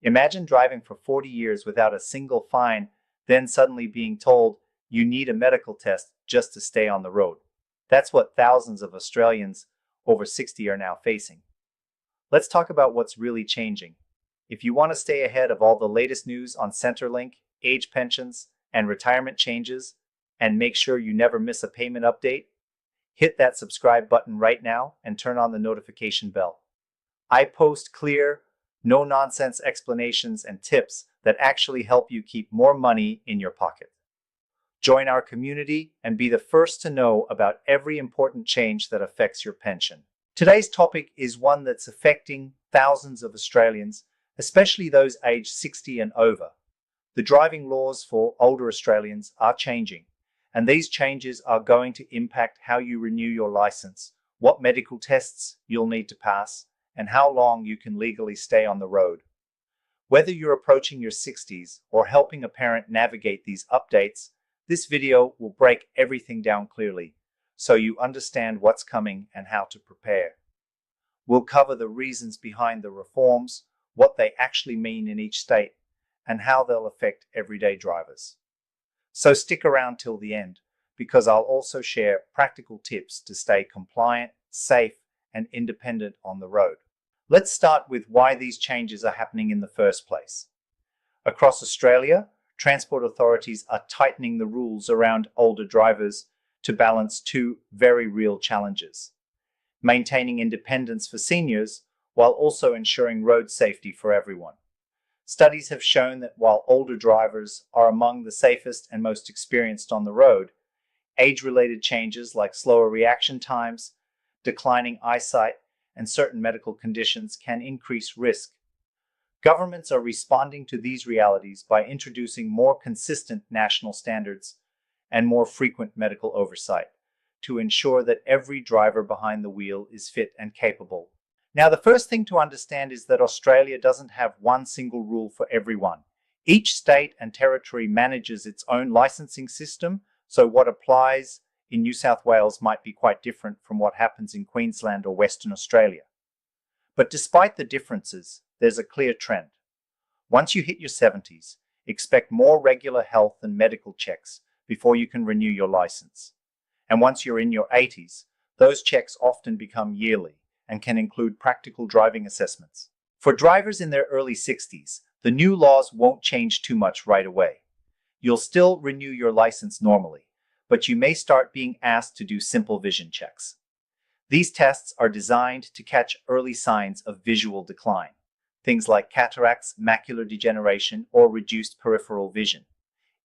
Imagine driving for 40 years without a single fine, then suddenly being told you need a medical test just to stay on the road. That's what thousands of Australians over 60 are now facing. Let's talk about what's really changing. If you want to stay ahead of all the latest news on Centrelink, age pensions, and retirement changes, and make sure you never miss a payment update, hit that subscribe button right now and turn on the notification bell. I post clear, no-nonsense explanations and tips that actually help you keep more money in your pocket. Join our community and be the first to know about every important change that affects your pension. Today's topic is one that's affecting thousands of Australians, especially those aged 60 and over. The driving laws for older Australians are changing, and these changes are going to impact how you renew your license, what medical tests you'll need to pass, and how long you can legally stay on the road. Whether you're approaching your 60s or helping a parent navigate these updates, this video will break everything down clearly, so you understand what's coming and how to prepare. We'll cover the reasons behind the reforms, what they actually mean in each state, and how they'll affect everyday drivers. So stick around till the end, because I'll also share practical tips to stay compliant, safe, and independent on the road. Let's start with why these changes are happening in the first place. Across Australia, transport authorities are tightening the rules around older drivers to balance two very real challenges: maintaining independence for seniors while also ensuring road safety for everyone. Studies have shown that while older drivers are among the safest and most experienced on the road, age-related changes like slower reaction times, declining eyesight, and certain medical conditions can increase risk. Governments are responding to these realities by introducing more consistent national standards and more frequent medical oversight to ensure that every driver behind the wheel is fit and capable. Now, the first thing to understand is that Australia doesn't have one single rule for everyone. Each state and territory manages its own licensing system, so what applies in New South Wales might be quite different from what happens in Queensland or Western Australia. But despite the differences, there's a clear trend. Once you hit your 70s, expect more regular health and medical checks before you can renew your license. And once you're in your 80s, those checks often become yearly and can include practical driving assessments. For drivers in their early 60s, the new laws won't change too much right away. You'll still renew your license normally, but you may start being asked to do simple vision checks. These tests are designed to catch early signs of visual decline, things like cataracts, macular degeneration, or reduced peripheral vision.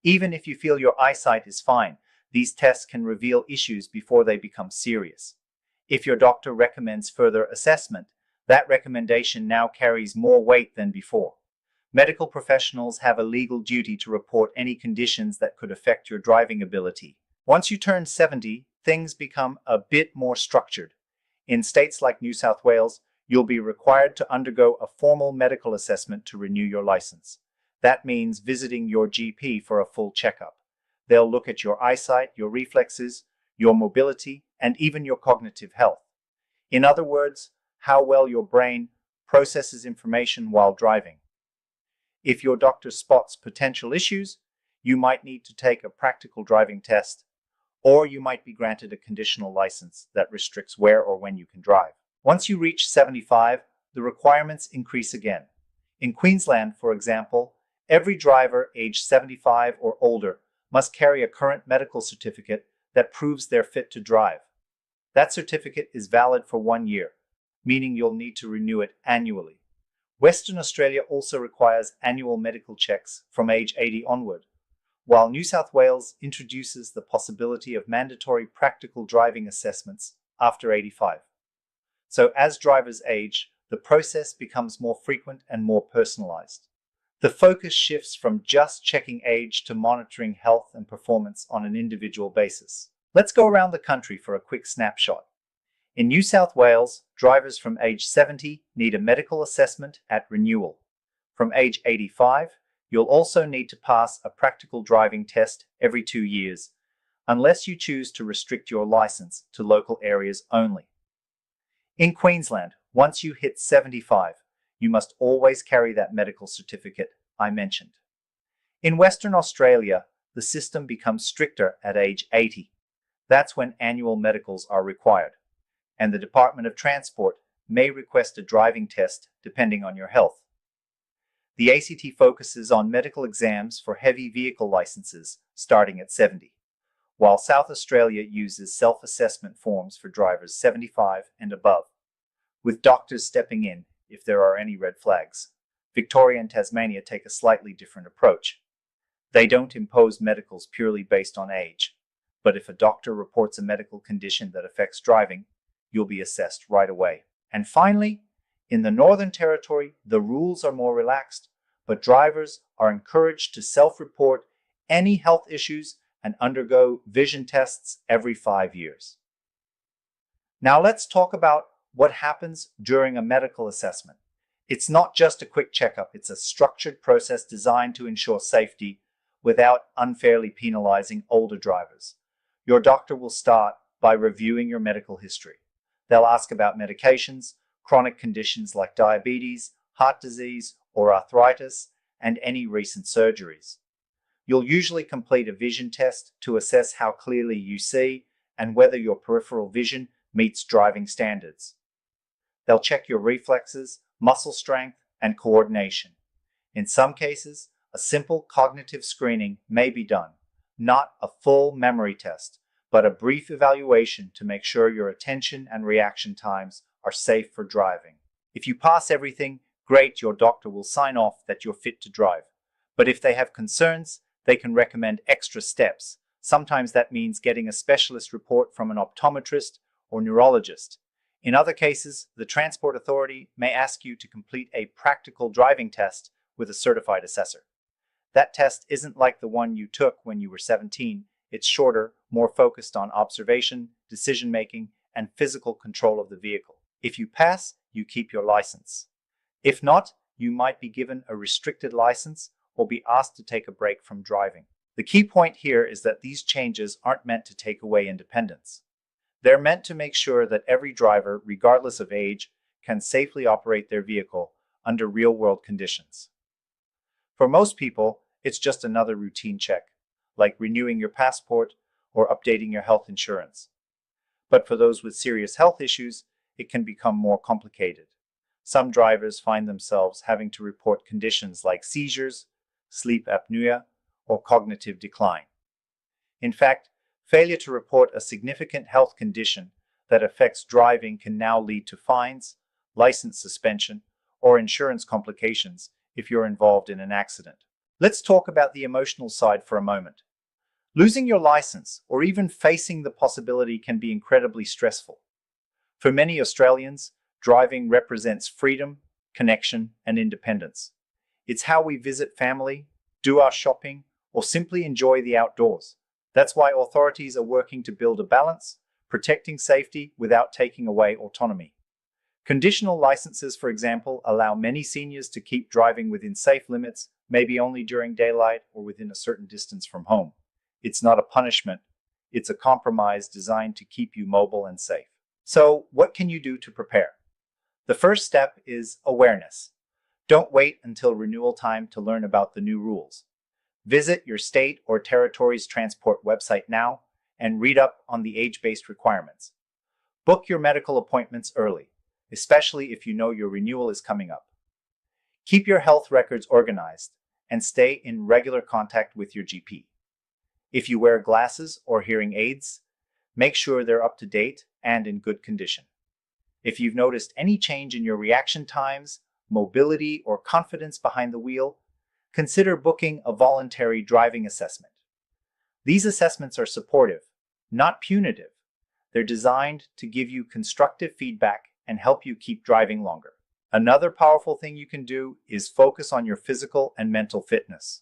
Even if you feel your eyesight is fine, these tests can reveal issues before they become serious. If your doctor recommends further assessment, that recommendation now carries more weight than before. Medical professionals have a legal duty to report any conditions that could affect your driving ability. Once you turn 70, things become a bit more structured. In states like New South Wales, you'll be required to undergo a formal medical assessment to renew your license. That means visiting your GP for a full checkup. They'll look at your eyesight, your reflexes, your mobility, and even your cognitive health. In other words, how well your brain processes information while driving. If your doctor spots potential issues, you might need to take a practical driving test, or you might be granted a conditional license that restricts where or when you can drive. Once you reach 75, the requirements increase again. In Queensland, for example, every driver aged 75 or older must carry a current medical certificate that proves they're fit to drive. That certificate is valid for 1 year, meaning you'll need to renew it annually. Western Australia also requires annual medical checks from age 80 onward, while New South Wales introduces the possibility of mandatory practical driving assessments after 85. So as drivers age, the process becomes more frequent and more personalized. The focus shifts from just checking age to monitoring health and performance on an individual basis. Let's go around the country for a quick snapshot. In New South Wales, drivers from age 70 need a medical assessment at Renewal. From age 85, you'll also need to pass a practical driving test every 2 years, unless you choose to restrict your license to local areas only. In Queensland, once you hit 75, you must always carry that medical certificate I mentioned. In Western Australia, the system becomes stricter at age 80. That's when annual medicals are required, and the Department of Transport may request a driving test depending on your health. The ACT focuses on medical exams for heavy vehicle licenses starting at 70, while South Australia uses self-assessment forms for drivers 75 and above, with doctors stepping in if there are any red flags. Victoria and Tasmania take a slightly different approach. They don't impose medicals purely based on age, but if a doctor reports a medical condition that affects driving, you'll be assessed right away. And finally, in the Northern Territory, the rules are more relaxed, but drivers are encouraged to self-report any health issues and undergo vision tests every 5 years. Now let's talk about what happens during a medical assessment. It's not just a quick checkup, it's a structured process designed to ensure safety without unfairly penalizing older drivers. Your doctor will start by reviewing your medical history. They'll ask about medications, chronic conditions like diabetes, heart disease, or arthritis, and any recent surgeries. You'll usually complete a vision test to assess how clearly you see and whether your peripheral vision meets driving standards. They'll check your reflexes, muscle strength, and coordination. In some cases, a simple cognitive screening may be done, not a full memory test, but a brief evaluation to make sure your attention and reaction times are safe for driving. If you pass everything, great, your doctor will sign off that you're fit to drive. But if they have concerns, they can recommend extra steps. Sometimes that means getting a specialist report from an optometrist or neurologist. In other cases, the Transport Authority may ask you to complete a practical driving test with a certified assessor. That test isn't like the one you took when you were 17. It's shorter, more focused on observation, decision-making, and physical control of the vehicle. If you pass, you keep your license. If not, you might be given a restricted license or be asked to take a break from driving. The key point here is that these changes aren't meant to take away independence. They're meant to make sure that every driver, regardless of age, can safely operate their vehicle under real-world conditions. For most people, it's just another routine check, like renewing your passport or updating your health insurance. But for those with serious health issues, it can become more complicated. Some drivers find themselves having to report conditions like seizures, sleep apnea, or cognitive decline. In fact, failure to report a significant health condition that affects driving can now lead to fines, license suspension, or insurance complications if you're involved in an accident. Let's talk about the emotional side for a moment. Losing your license or even facing the possibility can be incredibly stressful. For many Australians, driving represents freedom, connection, and independence. It's how we visit family, do our shopping, or simply enjoy the outdoors. That's why authorities are working to build a balance, protecting safety without taking away autonomy. Conditional licenses, for example, allow many seniors to keep driving within safe limits, maybe only during daylight or within a certain distance from home. It's not a punishment, it's a compromise designed to keep you mobile and safe. So, what can you do to prepare? The first step is awareness. Don't wait until renewal time to learn about the new rules. Visit your state or territory's transport website now and read up on the age-based requirements. Book your medical appointments early, especially if you know your renewal is coming up. Keep your health records organized and stay in regular contact with your GP. If you wear glasses or hearing aids, make sure they're up to date and in good condition. If you've noticed any change in your reaction times, mobility, or confidence behind the wheel, consider booking a voluntary driving assessment. These assessments are supportive, not punitive. They're designed to give you constructive feedback and help you keep driving longer. Another powerful thing you can do is focus on your physical and mental fitness.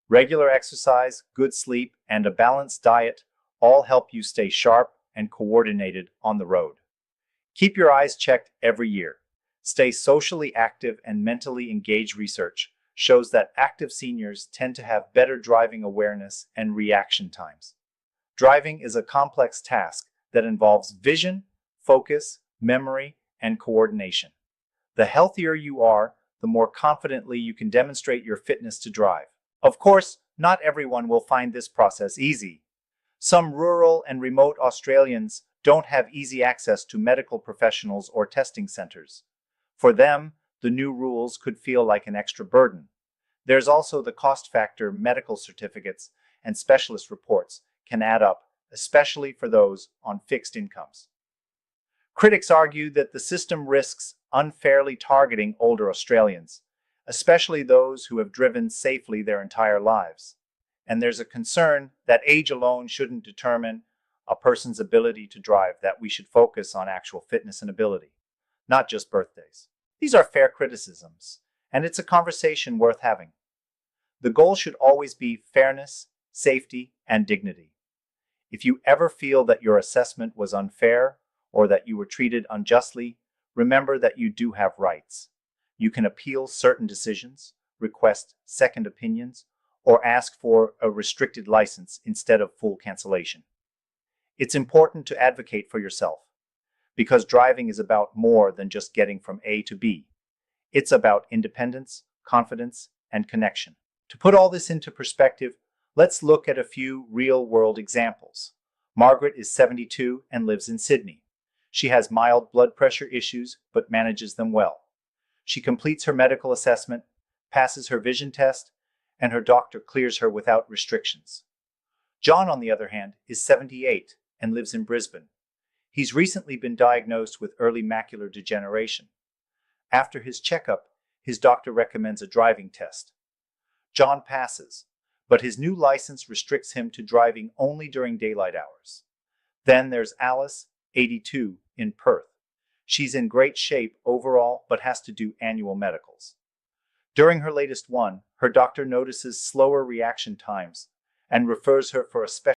Regular exercise, good sleep, and a balanced diet all help you stay sharp and coordinated on the road. Keep your eyes checked every year. Stay socially active and mentally engaged. Research shows that active seniors tend to have better driving awareness and reaction times. Driving is a complex task that involves vision, focus, memory, and coordination. The healthier you are, the more confidently you can demonstrate your fitness to drive. Of course, not everyone will find this process easy. Some rural and remote Australians don't have easy access to medical professionals or testing centers. For them, the new rules could feel like an extra burden. There's also the cost factor. Medical certificates and specialist reports can add up, especially for those on fixed incomes. Critics argue that the system risks unfairly targeting older Australians, especially those who have driven safely their entire lives. And there's a concern that age alone shouldn't determine a person's ability to drive, that we should focus on actual fitness and ability, not just birthdays. These are fair criticisms, and it's a conversation worth having. The goal should always be fairness, safety, and dignity. If you ever feel that your assessment was unfair or that you were treated unjustly, remember that you do have rights. You can appeal certain decisions, request second opinions, or ask for a restricted license instead of full cancellation. It's important to advocate for yourself, because driving is about more than just getting from A to B. It's about independence, confidence, and connection. To put all this into perspective, let's look at a few real-world examples. Margaret is 72 and lives in Sydney. She has mild blood pressure issues but manages them well. She completes her medical assessment, passes her vision test, and her doctor clears her without restrictions. John, on the other hand, is 78 and lives in Brisbane. He's recently been diagnosed with early macular degeneration. After his checkup, his doctor recommends a driving test. John passes, but his new license restricts him to driving only during daylight hours. Then there's Alice, 82, in Perth. She's in great shape overall, but has to do annual medicals. During her latest one, her doctor notices slower reaction times and refers her for a special